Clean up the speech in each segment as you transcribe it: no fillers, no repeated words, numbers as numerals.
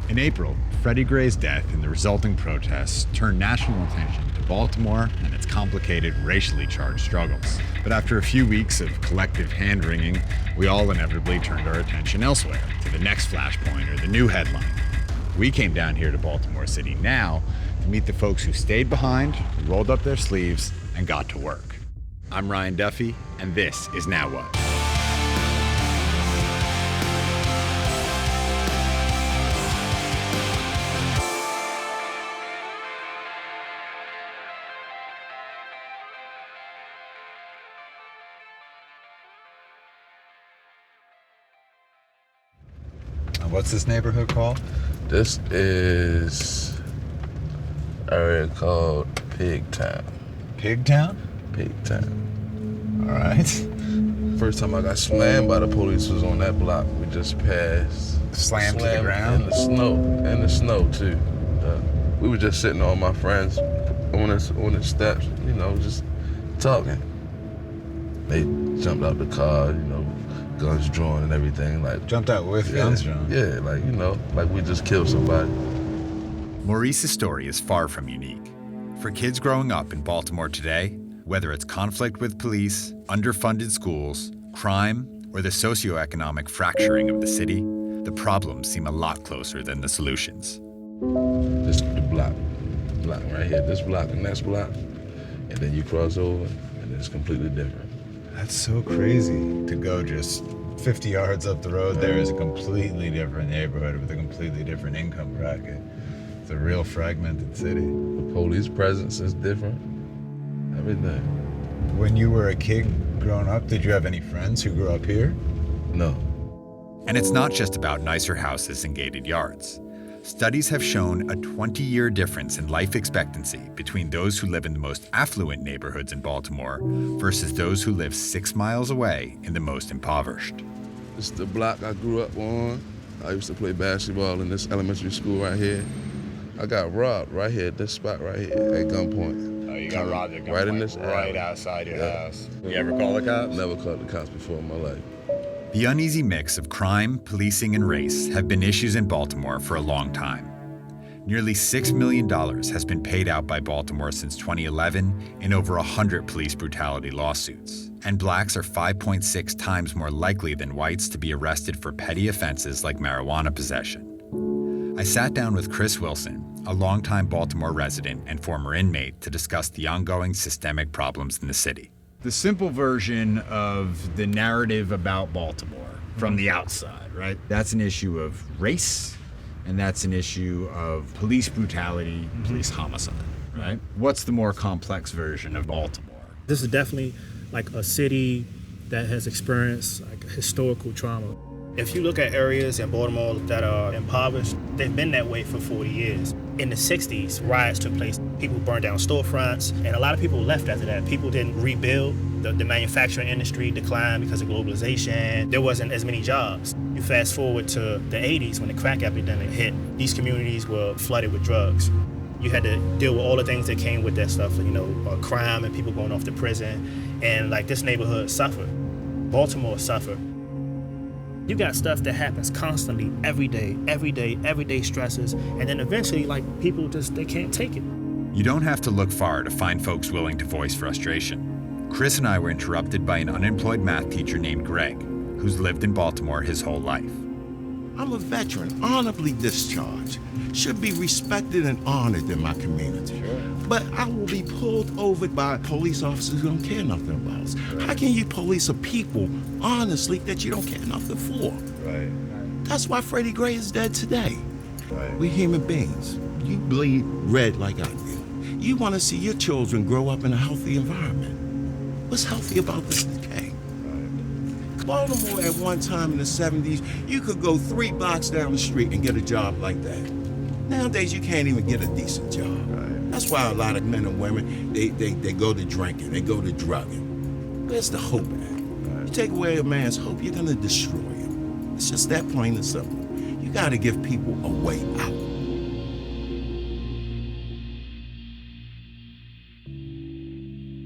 In April, Freddie Gray's death and the resulting protests turned national attention to Baltimore and its complicated, racially charged struggles. But after a few weeks of collective hand-wringing, we all inevitably turned our attention elsewhere, to the next flashpoint or the new headline. We came down here to Baltimore City now to meet the folks who stayed behind, rolled up their sleeves, and got to work. I'm Ryan Duffy, and this is Now What? What's this neighborhood called? This is an area called Pigtown. Pigtown? Pigtown. All right. First time I got slammed by the police was on that block. We just passed. Slammed to the ground? In the snow too. We were just sitting on my friends on the steps, just talking. They jumped out the car, guns drawn and everything. Jumped out with guns drawn? Yeah, like we just killed somebody. Maurice's story is far from unique. For kids growing up in Baltimore today, whether it's conflict with police, underfunded schools, crime, or the socio-economic fracturing of the city, the problems seem a lot closer than the solutions. This the block right here, this block and next block, and then you cross over, and it's completely different. That's so crazy to go just 50 yards up the road. There is a completely different neighborhood with a completely different income bracket. It's a real fragmented city. The police presence is different. Everything. When you were a kid growing up, did you have any friends who grew up here? No. And it's not just about nicer houses and gated yards. Studies have shown a 20-year difference in life expectancy between those who live in the most affluent neighborhoods in Baltimore versus those who live 6 miles away in the most impoverished. This is the block I grew up on. I used to play basketball in this elementary school right here. I got robbed right here at this spot right here at gunpoint. Oh, you got robbed at gunpoint right in this right alley. Outside your house. You ever call the cops? Never called the cops before in my life. The uneasy mix of crime, policing, and race have been issues in Baltimore for a long time. Nearly $6 million has been paid out by Baltimore since 2011 in over 100 police brutality lawsuits. And blacks are 5.6 times more likely than whites to be arrested for petty offenses like marijuana possession. I sat down with Chris Wilson, a longtime Baltimore resident and former inmate, to discuss the ongoing systemic problems in the city. The simple version of the narrative about Baltimore from the outside, right? That's an issue of race, and that's an issue of police brutality, police homicide, right? What's the more complex version of Baltimore? This is definitely like a city that has experienced like historical trauma. If you look at areas in Baltimore that are impoverished, they've been that way for 40 years. In the 60s, riots took place. People burned down storefronts, and a lot of people left after that. People didn't rebuild. The manufacturing industry declined because of globalization. There wasn't as many jobs. You fast forward to the 80s when the crack epidemic hit. These communities were flooded with drugs. You had to deal with all the things that came with that stuff, crime and people going off to prison. And this neighborhood suffered. Baltimore suffered. You got stuff that happens constantly, every day stresses, and then eventually, people they can't take it. You don't have to look far to find folks willing to voice frustration. Chris and I were interrupted by an unemployed math teacher named Greg, who's lived in Baltimore his whole life. I'm a veteran, honorably discharged, should be respected and honored in my community. Sure. But I will be pulled over by police officers who don't care nothing about us. Right. How can you police a people, honestly, that you don't care nothing for? Right. That's why Freddie Gray is dead today. Right. We're human beings. You bleed red like I do. You want to see your children grow up in a healthy environment. What's healthy about this decay? Baltimore at one time in the 70s, you could go 3 blocks down the street and get a job like that. Nowadays, you can't even get a decent job. Right. That's why a lot of men and women, they go to drinking, they go to drugging. Where's the hope at? Right. You take away a man's hope, you're gonna destroy him. It's just that plain and simple. You gotta give people a way out.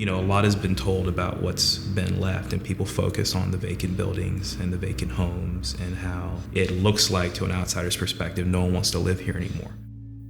You know, a lot has been told about what's been left, and people focus on the vacant buildings and the vacant homes and how it looks like, to an outsider's perspective, no one wants to live here anymore.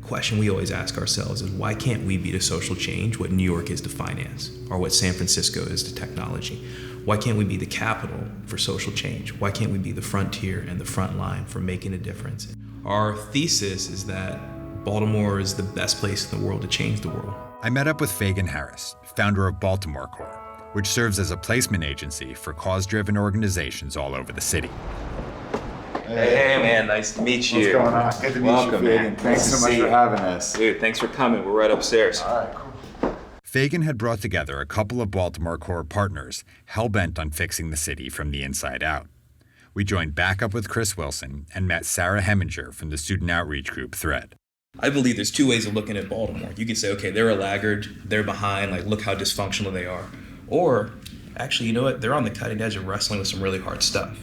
The question we always ask ourselves is, why can't we be to social change what New York is to finance, or what San Francisco is to technology? Why can't we be the capital for social change? Why can't we be the frontier and the front line for making a difference? Our thesis is that Baltimore is the best place in the world to change the world. I met up with FAGAN Harris, founder of Baltimore Corps, which serves as a placement agency for cause-driven organizations all over the city. Hey man, nice to meet you. What's going on? Good to meet you, FAGAN. Thanks so much for having us. Dude, thanks for coming. We're right upstairs. All right, cool. FAGAN had brought together a couple of Baltimore Corps partners hell-bent on fixing the city from the inside out. We joined back up with Chris Wilson and met Sarah Heminger from the student outreach group Thread. I believe there's two ways of looking at Baltimore. You could say, okay, they're a laggard, they're behind, like look how dysfunctional they are. Or, actually, you know what, they're on the cutting edge of wrestling with some really hard stuff.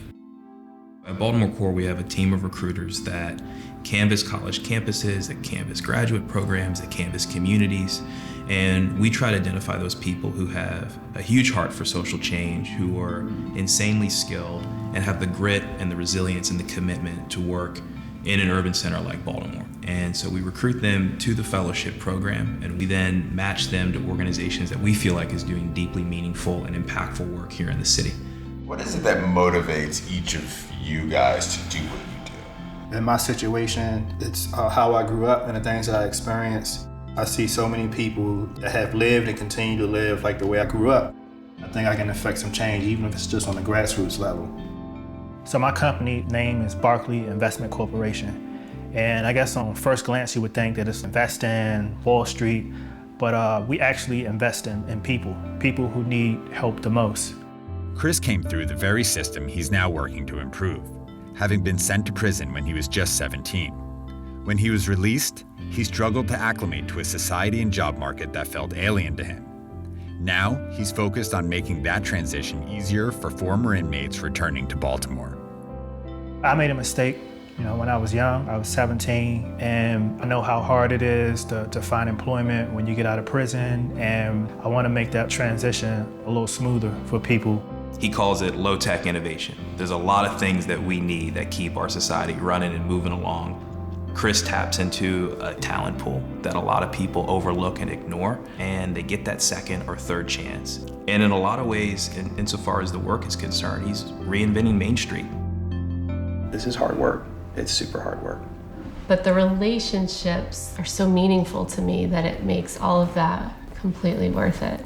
At Baltimore Corps, we have a team of recruiters that canvass college campuses, that canvass graduate programs, that canvass communities, and we try to identify those people who have a huge heart for social change, who are insanely skilled, and have the grit and the resilience and the commitment to work in an urban center like Baltimore. And so we recruit them to the fellowship program, and we then match them to organizations that we feel like is doing deeply meaningful and impactful work here in the city. What is it that motivates each of you guys to do what you do? In my situation, it's how I grew up and the things that I experienced. I see so many people that have lived and continue to live like the way I grew up. I think I can affect some change, even if it's just on the grassroots level. So my company name is Barclay Investment Corporation. And I guess on first glance, you would think that it's investing, Wall Street, but we actually invest in people who need help the most. Chris came through the very system he's now working to improve, having been sent to prison when he was just 17. When he was released, he struggled to acclimate to a society and job market that felt alien to him. Now, he's focused on making that transition easier for former inmates returning to Baltimore. I made a mistake, when I was young. I was 17, and I know how hard it is to find employment when you get out of prison, and I want to make that transition a little smoother for people. He calls it low-tech innovation. There's a lot of things that we need that keep our society running and moving along. Chris taps into a talent pool that a lot of people overlook and ignore, and they get that second or third chance. And in a lot of ways, insofar as the work is concerned, he's reinventing Main Street. This is hard work. It's super hard work. But the relationships are so meaningful to me that it makes all of that completely worth it.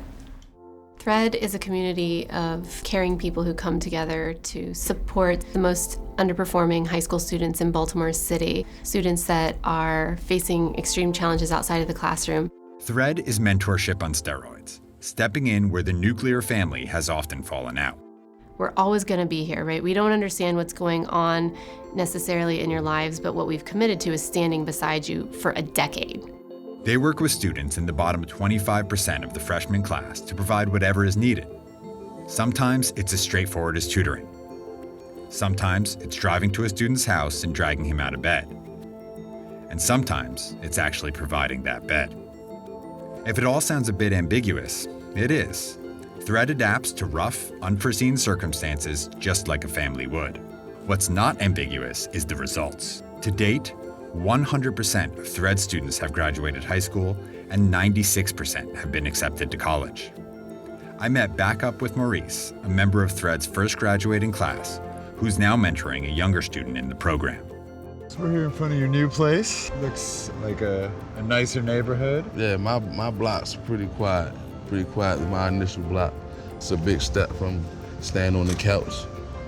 Thread is a community of caring people who come together to support the most underperforming high school students in Baltimore City, students that are facing extreme challenges outside of the classroom. Thread is mentorship on steroids, stepping in where the nuclear family has often fallen out. We're always going to be here, right? We don't understand what's going on necessarily in your lives, but what we've committed to is standing beside you for a decade. They work with students in the bottom 25% of the freshman class to provide whatever is needed. Sometimes it's as straightforward as tutoring. Sometimes it's driving to a student's house and dragging him out of bed. And sometimes it's actually providing that bed. If it all sounds a bit ambiguous, it is. Thread adapts to rough, unforeseen circumstances just like a family would. What's not ambiguous is the results. To date, 100% of Thread students have graduated high school and 96% have been accepted to college. I met back up with Maurice, a member of Thread's first graduating class, who's now mentoring a younger student in the program. So we're here in front of your new place. Looks like a nicer neighborhood. Yeah, my block's pretty quiet than my initial block. It's a big step from staying on the couch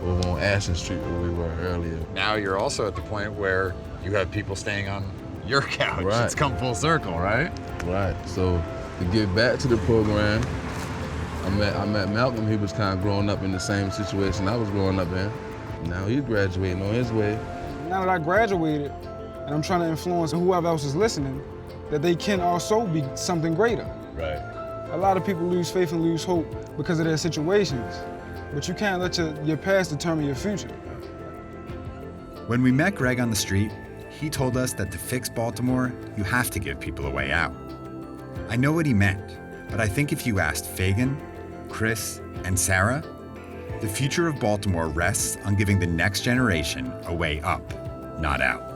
over on Ashton Street where we were earlier. Now you're also at the point where you have people staying on your couch. Right. It's come full circle, right? Right, so to get back to the program, I met Malcolm. He was kind of growing up in the same situation I was growing up in. Now he's graduating on his way. Now that I graduated, and I'm trying to influence whoever else is listening, that they can also be something greater. Right. A lot of people lose faith and lose hope because of their situations, but you can't let your past determine your future. When we met Greg on the street, he told us that to fix Baltimore, you have to give people a way out. I know what he meant. But I think if you asked Fagan, Chris, and Sarah, the future of Baltimore rests on giving the next generation a way up, not out.